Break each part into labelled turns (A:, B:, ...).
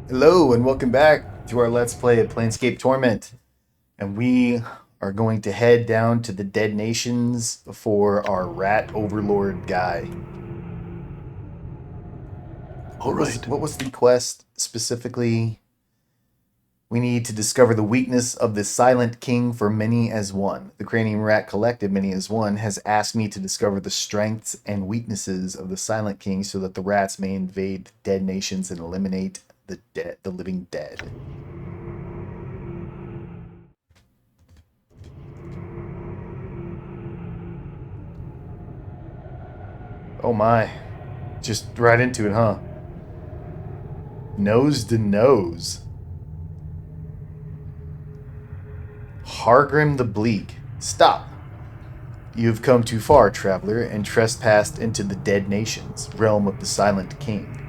A: Hello and welcome back to our Let's Play of Planescape Torment. And we are going to head down to the Dead Nations for our Rat Overlord guy.
B: All right.
A: What was the quest specifically? We need to discover the weakness of the Silent King for Many as One. The Cranium Rat Collective, Many as One, has asked me to discover the strengths and weaknesses of the Silent King so that the rats may invade the Dead Nations and eliminate the living dead. Oh my. Just right into it, huh? Nose to nose. Hargrim the Bleak. Stop. You have come too far, traveler, and trespassed into the Dead Nations, realm of the Silent King.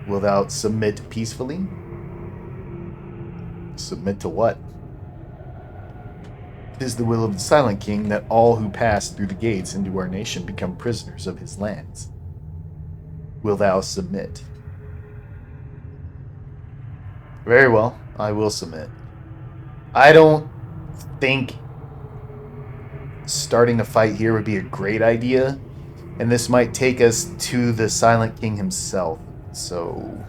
A: Wilt thou submit peacefully? Submit to what? 'Tis the will of the Silent King that all who pass through the gates into our nation become prisoners of his lands. Will thou submit? Very well, I will submit. I don't think starting a fight here would be a great idea, and this might take us to the Silent King himself. So,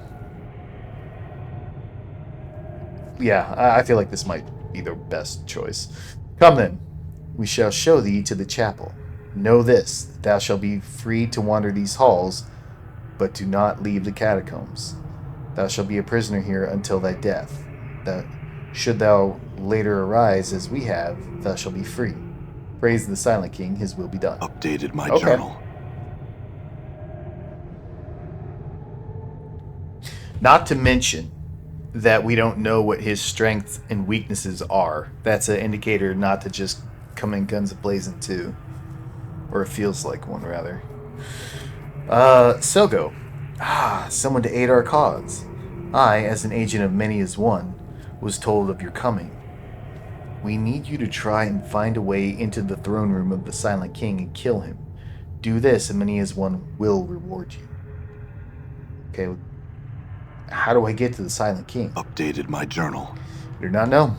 A: yeah, I feel like this might be the best choice. Come then, we shall show thee to the chapel. Know this, thou shalt be free to wander these halls, but do not leave the catacombs. Thou shalt be a prisoner here until thy death. That should thou later arise as we have, thou shalt be free. Praise the Silent King, his will be done.
B: Updated my
A: Okay.
B: journal.
A: Not to mention that we don't know what his strengths and weaknesses are. That's an indicator not to just come in guns a-blazing too. Or it feels like one, rather. Selgo. Someone to aid our cause. I, as an agent of many as one, was told of your coming. We need you to try and find a way into the throne room of the Silent King and kill him. Do this, and many as one will reward you. Okay, how do I get to the Silent King?
B: Updated my journal.
A: I do not know.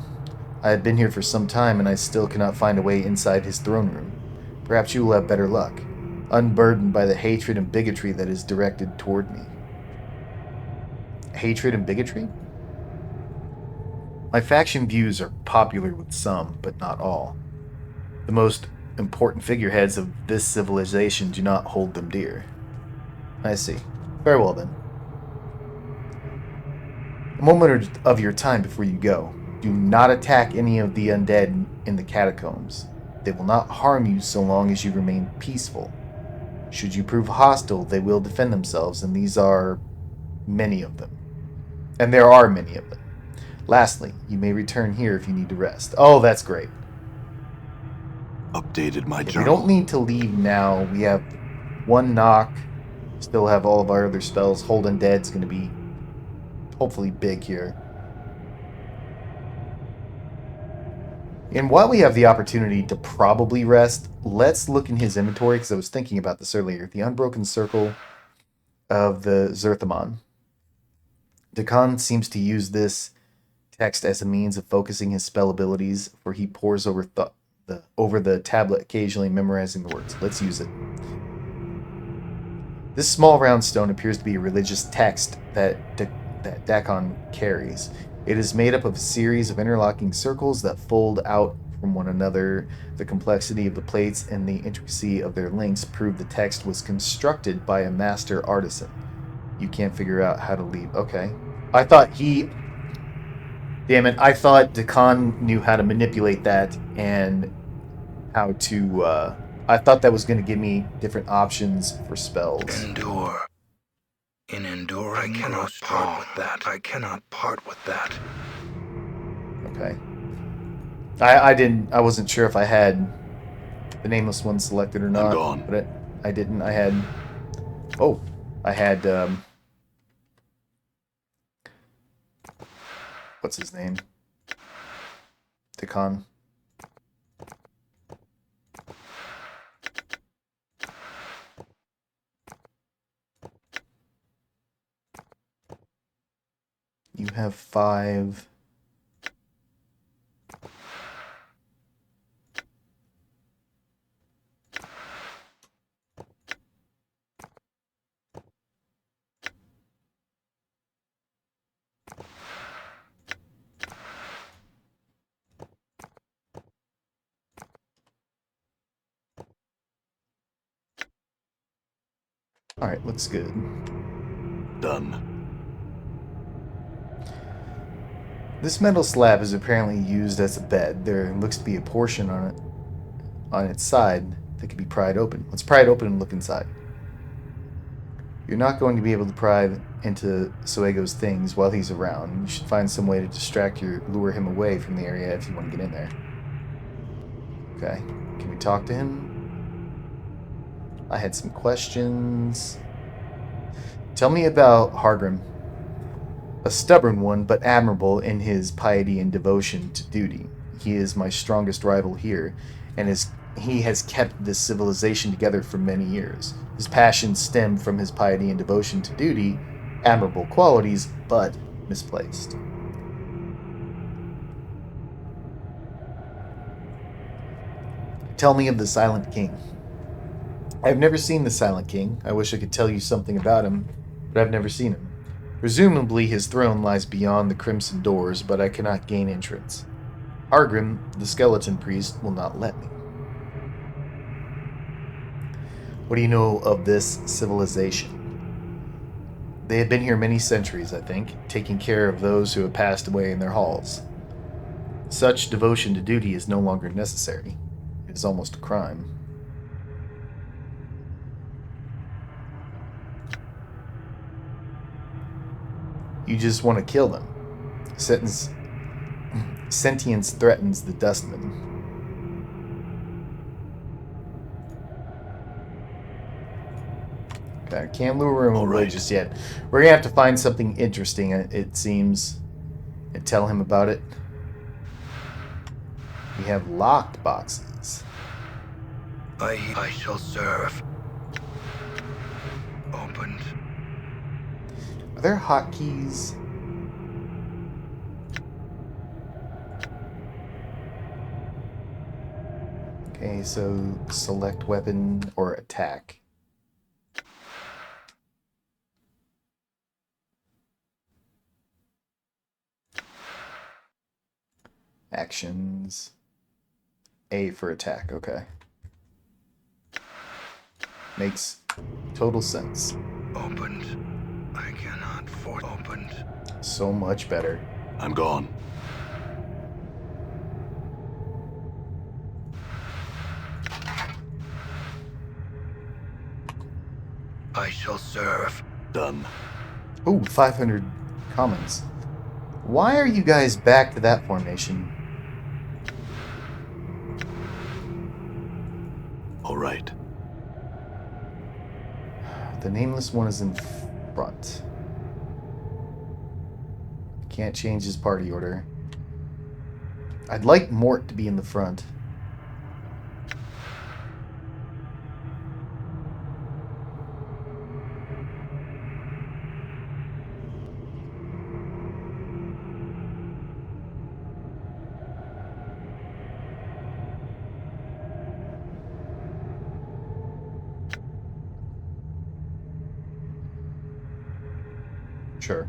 A: I have been here for some time, and I still cannot find a way inside his throne room. Perhaps you will have better luck, unburdened by the hatred and bigotry that is directed toward me. Hatred and bigotry? My faction views are popular with some, but not all. The most important figureheads of this civilization do not hold them dear. I see. Very well then. A moment of your time before you go. Do not attack any of the undead in the catacombs. They will not harm you so long as you remain peaceful. Should you prove hostile, they will defend themselves, and these are many of them. And there are many of them. Lastly, you may return here if you need to rest. Oh, that's great.
B: Updated my
A: We
B: journal.
A: don't need to leave now. We have one knock. Still have all of our other spells. Hold Undead's going to be hopefully big here. And while we have the opportunity to probably rest, let's look in his inventory, because I was thinking about this earlier. The Unbroken Circle of the Zerthamon. Dakan seems to use this text as a means of focusing his spell abilities, for he pores over the tablet, occasionally memorizing the words. Let's use it. This small round stone appears to be a religious text that Dakon carries. It is made up of a series of interlocking circles that fold out from one another. The complexity of the plates and the intricacy of their links prove the text was constructed by a master artisan. You can't figure out how to leave. Okay. I thought he... Damn it, I thought Dakan knew how to manipulate that and how to... I thought that was going to give me different options for spells.
C: Endure. In enduring, I cannot part with that. I cannot part with that.
A: Okay. I wasn't sure if I had the nameless one selected or
B: I'm
A: not,
B: gone.
A: but I didn't. I had, oh, I had, what's his name? Dakan. have 5. Alright, looks good.
B: Done.
A: This metal slab is apparently used as a bed. There looks to be a portion on its side that can be pried open. Let's pry it open and look inside. You're not going to be able to pry into Suego's things while he's around. You should find some way to lure him away from the area if you want to get in there. Okay. Can we talk to him? I had some questions. Tell me about Hargrim. A stubborn one, but admirable in his piety and devotion to duty. He is my strongest rival here, and he has kept this civilization together for many years. His passions stem from his piety and devotion to duty, admirable qualities, but misplaced. Tell me of the Silent King. I've never seen the Silent King. I wish I could tell you something about him, but I've never seen him. Presumably his throne lies beyond the crimson doors, but I cannot gain entrance. Hargrim, the skeleton priest, will not let me. What do you know of this civilization? They have been here many centuries, I think, taking care of those who have passed away in their halls. Such devotion to duty is no longer necessary. It is almost a crime. You just want to kill them. Sentience threatens the dustman. Okay, I can't lure him away just yet. We're going to have to find something interesting, it seems, and tell him about it. We have locked boxes.
C: I shall serve. Opened.
A: Are there hotkeys? Okay, so select weapon or attack. Actions. A for attack, okay. Makes total sense.
C: Opened. I cannot force. Opened.
A: So much better.
B: I'm gone.
C: I shall serve.
B: Done.
A: Ooh, 500 commons. Why are you guys back to that formation?
B: All right.
A: The nameless one is in front. Can't change his party order. I'd like Mort to be in the front. Sure.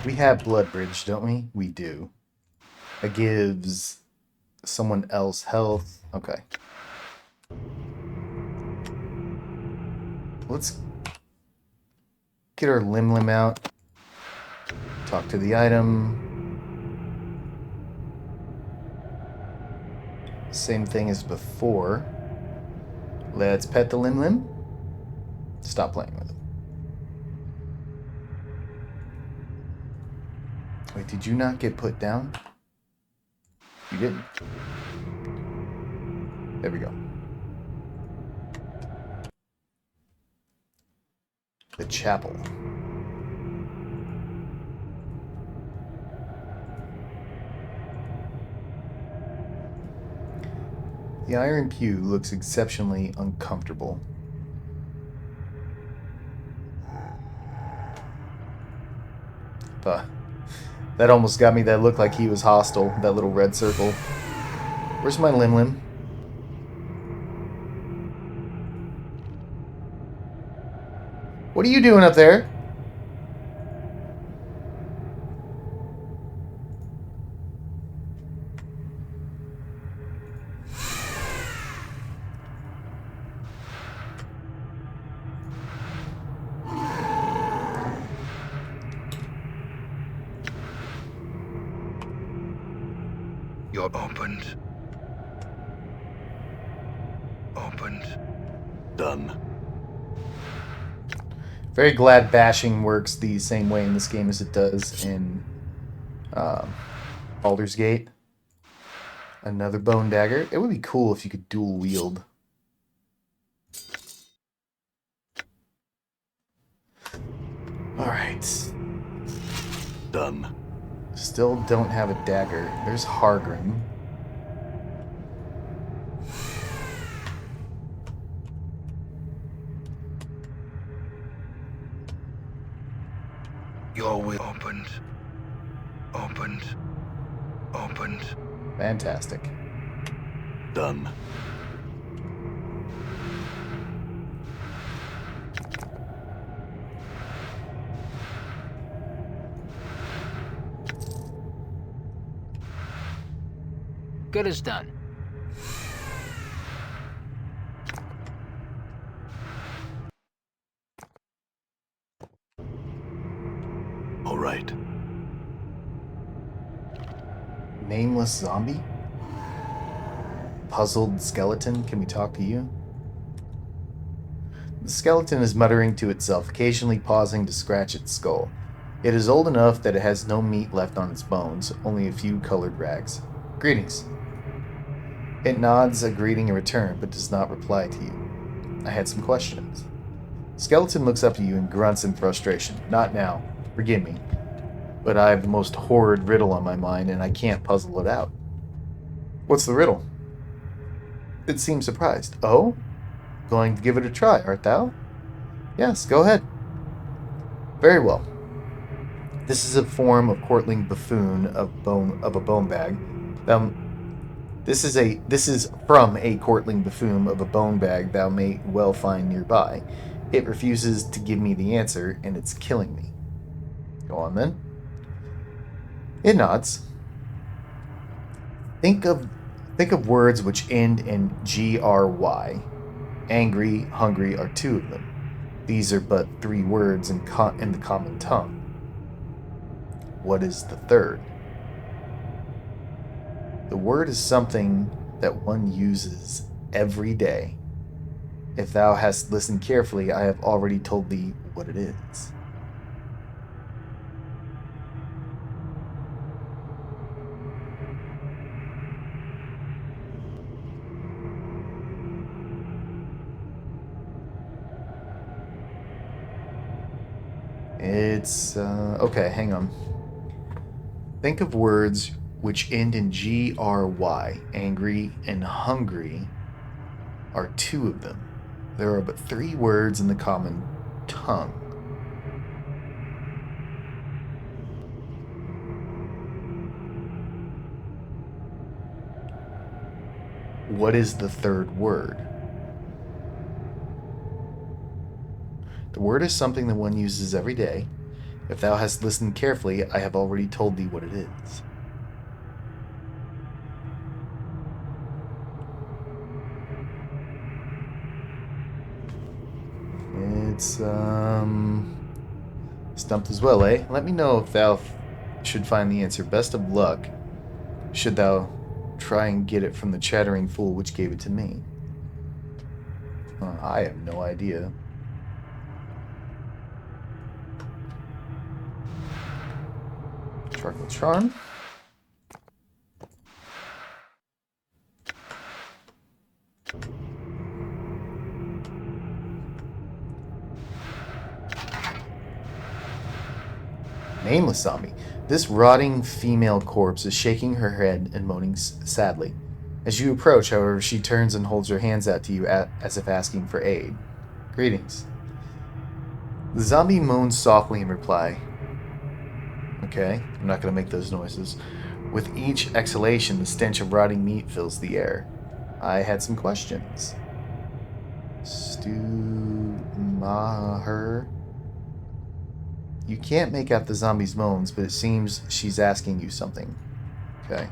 A: We have Blood Bridge, don't we? We do. It gives someone else health. Okay. Let's get our Lim out. Talk to the item. Same thing as before. Let's pet the Lim. Stop playing with it. Wait, did you not get put down? You didn't. There we go. The chapel. The iron pew looks exceptionally uncomfortable. That almost got me. That looked like he was hostile, that little red circle. Where's my Lim Lim? What are you doing up there?
C: You're opened. Opened.
B: Done.
A: Very glad bashing works the same way in this game as it does in Baldur's Gate. Another bone dagger. It would be cool if you could dual wield. Alright.
B: Done.
A: Still don't have a dagger. There's Hargrim.
C: Your will opened. Opened. Opened.
A: Fantastic.
B: Done.
D: Good as done.
B: All right.
A: Nameless zombie? Puzzled skeleton, can we talk to you? The skeleton is muttering to itself, occasionally pausing to scratch its skull. It is old enough that it has no meat left on its bones, only a few colored rags. Greetings. It nods a greeting in return, but does not reply to you. I had some questions. Skeleton looks up at you and grunts in frustration. Not now. Forgive me. But I have the most horrid riddle on my mind, and I can't puzzle it out. What's the riddle? It seems surprised. Oh? Going to give it a try, art thou? Yes, go ahead. Very well. This is a form of courtling buffoon of a bone bag. This is from a courtling buffoon of a bone bag thou may well find nearby. It refuses to give me the answer, and it's killing me. Go on then. It nods. Think of words which end in GRY. Angry, hungry are two of them. These are but three words in the common tongue. What is the third? The word is something that one uses every day. If thou hast listened carefully, I have already told thee what it is. It's, okay, hang on. Think of words which end in GRY. Angry and hungry are two of them. There are but three words in the common tongue. What is the third word? The word is something that one uses every day. If thou hast listened carefully, I have already told thee what it is. It's, stumped as well, eh? Let me know if thou should find the answer. Best of luck, should thou try and get it from the chattering fool which gave it to me. I have no idea. Charcoal charm. Nameless zombie. This rotting female corpse is shaking her head and moaning sadly. As you approach, however, she turns and holds her hands out to you as if asking for aid. Greetings. The zombie moans softly in reply. Okay, I'm not going to make those noises. With each exhalation, the stench of rotting meat fills the air. I had some questions. Stumaher? You can't make out the zombie's moans, but it seems she's asking you something. Okay.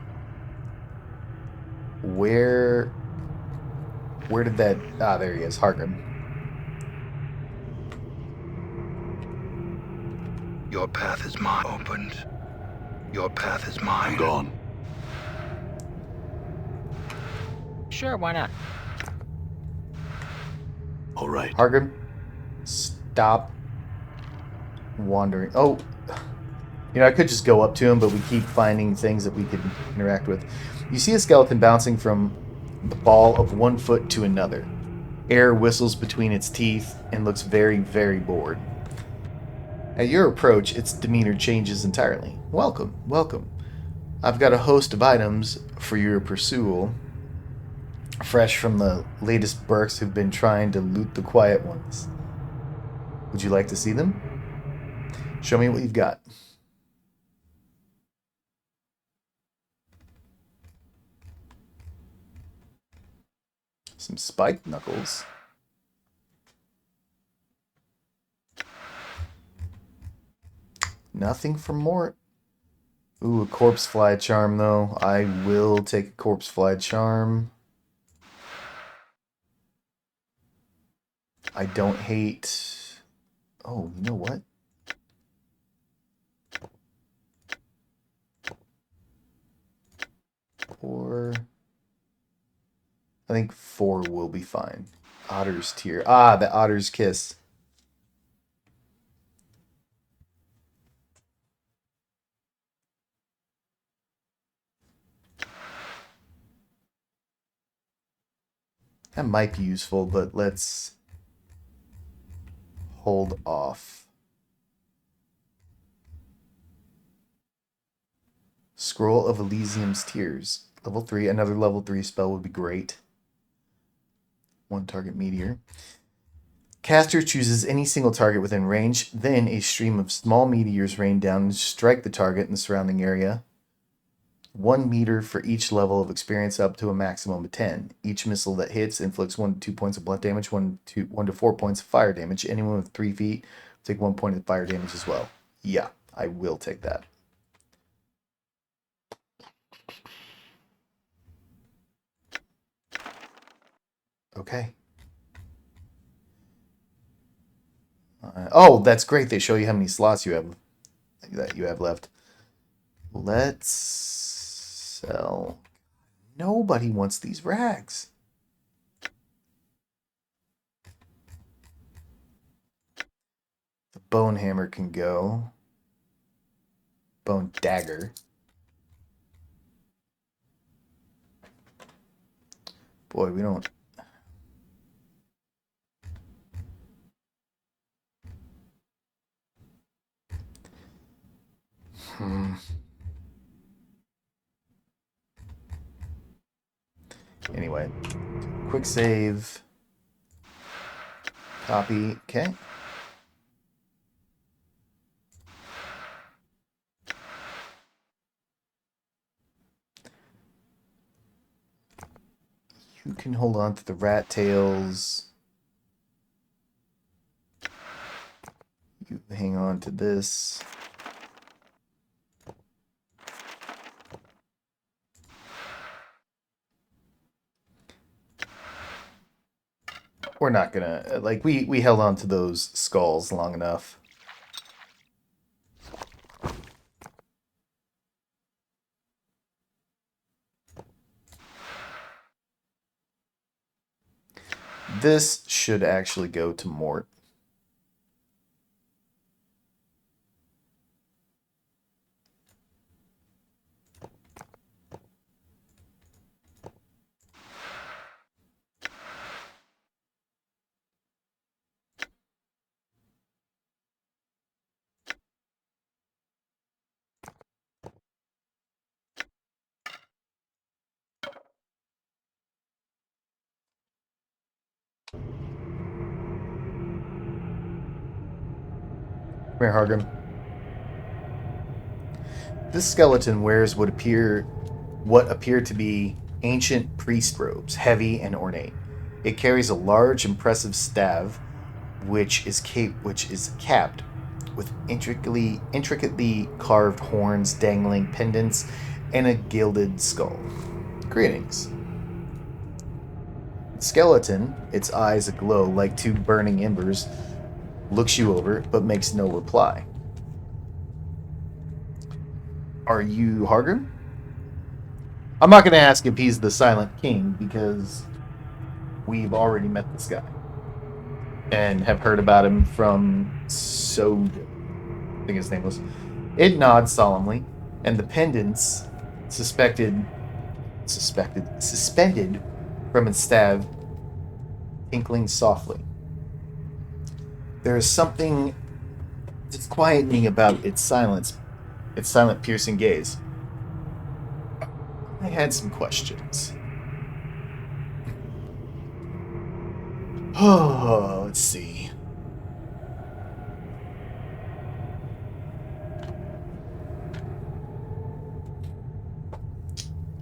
A: Where did that... Ah, there he is. Hargrim.
C: Your path is mine. Opened. Your path is mine.
B: I'm gone.
D: Sure, why not?
B: All right.
A: Hargrim, stop wandering. Oh, I could just go up to him, but we keep finding things that we could interact with. You see a skeleton bouncing from the ball of one foot to another. Air whistles between its teeth and looks very, very bored. At your approach, its demeanor changes entirely. Welcome, welcome. I've got a host of items for your pursuit, fresh from the latest Burks who've been trying to loot the quiet ones. Would you like to see them? Show me what you've got. Some spiked knuckles. Nothing from Mort. Ooh, a corpse fly charm, though. I will take a corpse fly charm. I don't hate... Oh, you know what? Four... I think 4 will be fine. Otter's Tear. Ah, the Otter's Kiss. That might be useful, but let's hold off. Scroll of Elysium's Tears. Level 3. Another level 3 spell would be great. One target meteor. Caster chooses any single target within range, then a stream of small meteors rain down and strike the target in the surrounding area. 1 meter for each level of experience up to a maximum of 10. Each missile that hits inflicts 1 to 2 points of blood damage, 1 to 4 points of fire damage. Anyone with 3 feet take 1 point of fire damage as well. Yeah, I will take that. Okay. Oh, that's great. They show you how many slots you have left. Let's sell. Nobody wants these rags. The bone hammer can go. Bone dagger. Boy, we don't... Anyway, quick save. Copy. Okay. You can hold on to the rat tails. You hang on to this. We're not gonna... Like, we held on to those skulls long enough. This should actually go to Mort. here, Hargrim. This skeleton wears what appear to be ancient priest robes, heavy and ornate. It carries a large, impressive staff, which is capped with intricately carved horns, dangling pendants, and a gilded skull. Greetings. The skeleton, its eyes aglow like two burning embers, looks you over but makes no reply. Are you Hargrim? I'm not going to ask if he's the Silent King because we've already met this guy and have heard about him from Sod. I think his name was. It nods solemnly, and the pendants suspended from its staff tinkling softly. There is something disquieting about its silent, piercing gaze. I had some questions. Oh, let's see.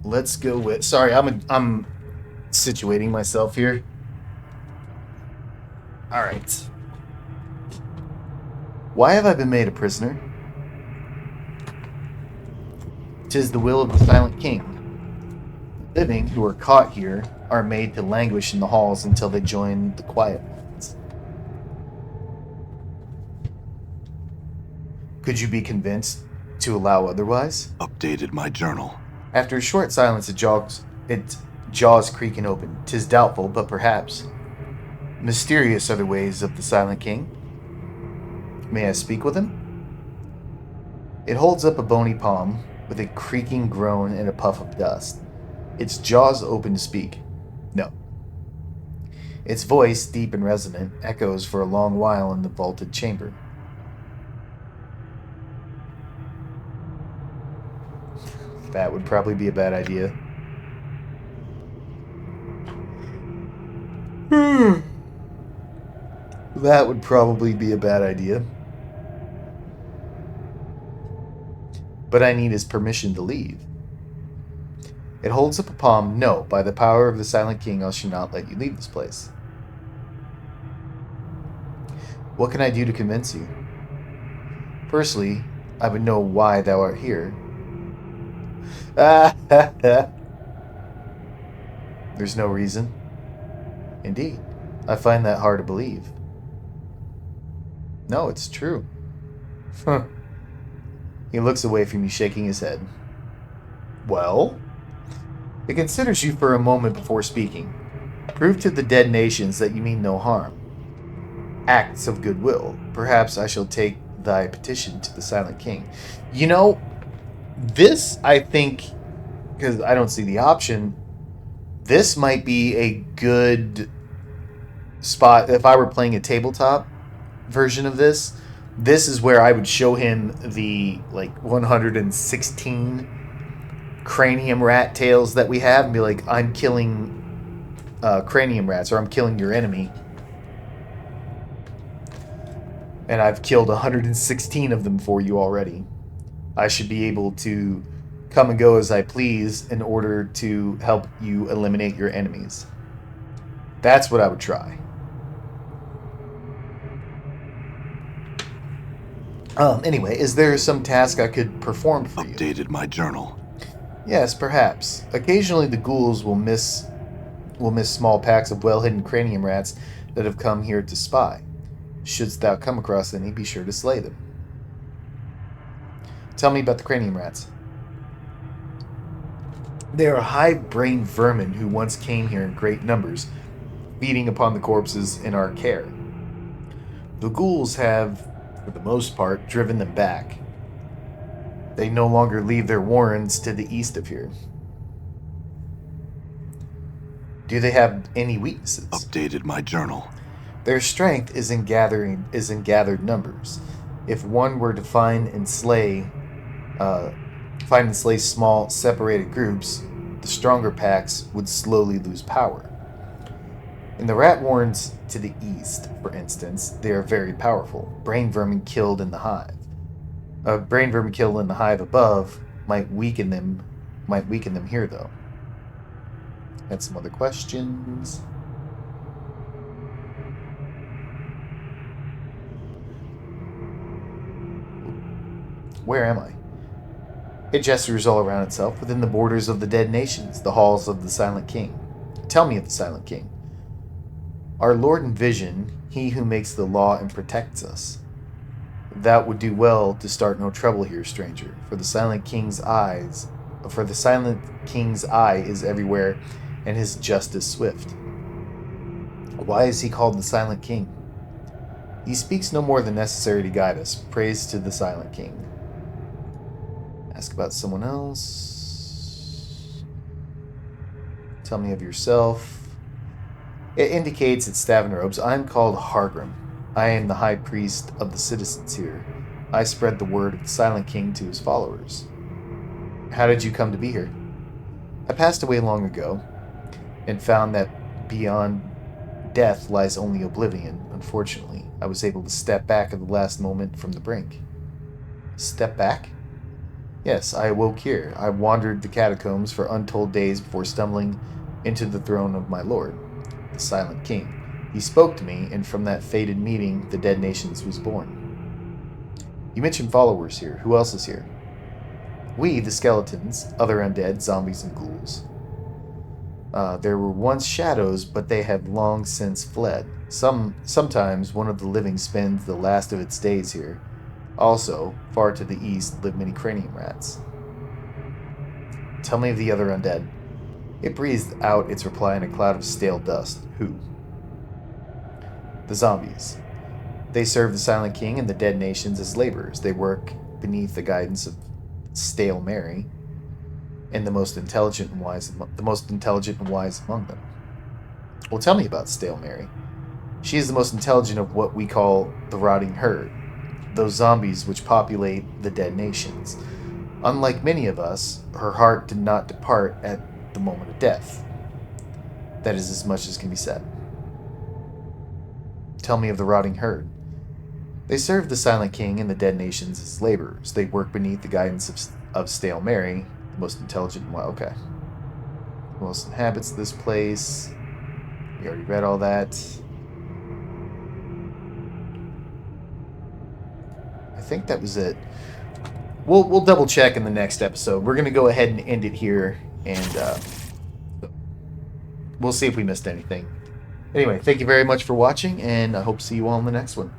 A: Let's go with. Sorry, I'm situating myself here. All right. Why have I been made a prisoner? 'Tis the will of the Silent King. The living who are caught here are made to languish in the halls until they join the quiet ones. Could you be convinced to allow otherwise?
B: Updated my journal.
A: After a short silence, its jaws creaking open. 'Tis doubtful, but perhaps. Mysterious are the ways of the Silent King. May I speak with him? It holds up a bony palm with a creaking groan and a puff of dust. Its jaws open to speak. No. Its voice, deep and resonant, echoes for a long while in the vaulted chamber. That would probably be a bad idea. That would probably be a bad idea. But I need his permission to leave. It holds up a palm. No, by the power of the Silent King, I shall not let you leave this place. What can I do to convince you? Firstly, I would know why thou art here. There's no reason. Indeed, I find that hard to believe. No, it's true. Huh. He looks away from you, shaking his head. Well? It considers you for a moment before speaking. Prove to the dead nations that you mean no harm. Acts of goodwill. Perhaps I shall take thy petition to the Silent King. You know, this, I think, because I don't see the option, this might be a good spot. If I were playing a tabletop version of this, this is where I would show him the 116 cranium rat tails that we have and be like, I'm killing cranium rats, or I'm killing your enemy. And I've killed 116 of them for you already. I should be able to come and go as I please in order to help you eliminate your enemies. That's what I would try. Anyway, is there some task I could perform for you?
B: Updated my journal.
A: Yes, perhaps. Occasionally the ghouls will miss small packs of well-hidden cranium rats that have come here to spy. Shouldst thou come across any, be sure to slay them. Tell me about the cranium rats. They are hive-brained vermin who once came here in great numbers, feeding upon the corpses in our care. The ghouls have, for the most part, driven them back. They no longer leave their warrens to the east of here. Do they have any weaknesses?
B: Updated my journal.
A: Their strength is in gathered numbers. If one were to find and slay small, separated groups, the stronger packs would slowly lose power. In the rat warrens to the east, for instance, they are very powerful. Brain vermin killed in the hive. A brain vermin killed in the hive above might weaken them here though. Had some other questions. Where am I? It gestures all around itself, within the borders of the dead nations, the halls of the Silent King. Tell me of the Silent King. Our Lord in vision, he who makes the law and protects us. That would do well to start no trouble here, stranger, for the Silent King's eye is everywhere, and his justice swift. Why is he called the Silent King? He speaks no more than necessary to guide us. Praise to the Silent King. Ask about someone else. Tell me of yourself. It indicates its staff and robes. I'm called Hargrim. I am the high priest of the citizens here. I spread the word of the Silent King to his followers. How did you come to be here? I passed away long ago, and found that beyond death lies only oblivion. Unfortunately, I was able to step back at the last moment from the brink. Step back? Yes, I awoke here. I wandered the catacombs for untold days before stumbling into the throne of my lord, the Silent King. He spoke to me, and from that fated meeting, the Dead Nations was born. You mentioned followers here. Who else is here? We, the skeletons, other undead, zombies, and ghouls. There were once shadows, but they have long since fled. Sometimes one of the living spends the last of its days here. Also, far to the east live many cranium rats. Tell me of the other undead. It breathed out its reply in a cloud of stale dust. Who? The zombies. They serve the Silent King and the Dead Nations as laborers. They work beneath the guidance of Stale Mary, and the most intelligent and wise among them. Well, tell me about Stale Mary. She is the most intelligent of what we call the rotting herd, those zombies which populate the Dead Nations. Unlike many of us, her heart did not depart at the moment of death. That is as much as can be said. Tell me of the rotting herd. They serve the Silent King and the Dead Nations as laborers. They work beneath the guidance of Stale Mary, the most intelligent and wise. Okay. Who else inhabits this place? We already read all that. I think that was it. We'll double check in the next episode. We're gonna go ahead and end it here, and we'll see if we missed anything. Anyway, thank you very much for watching, and I hope to see you all in the next one.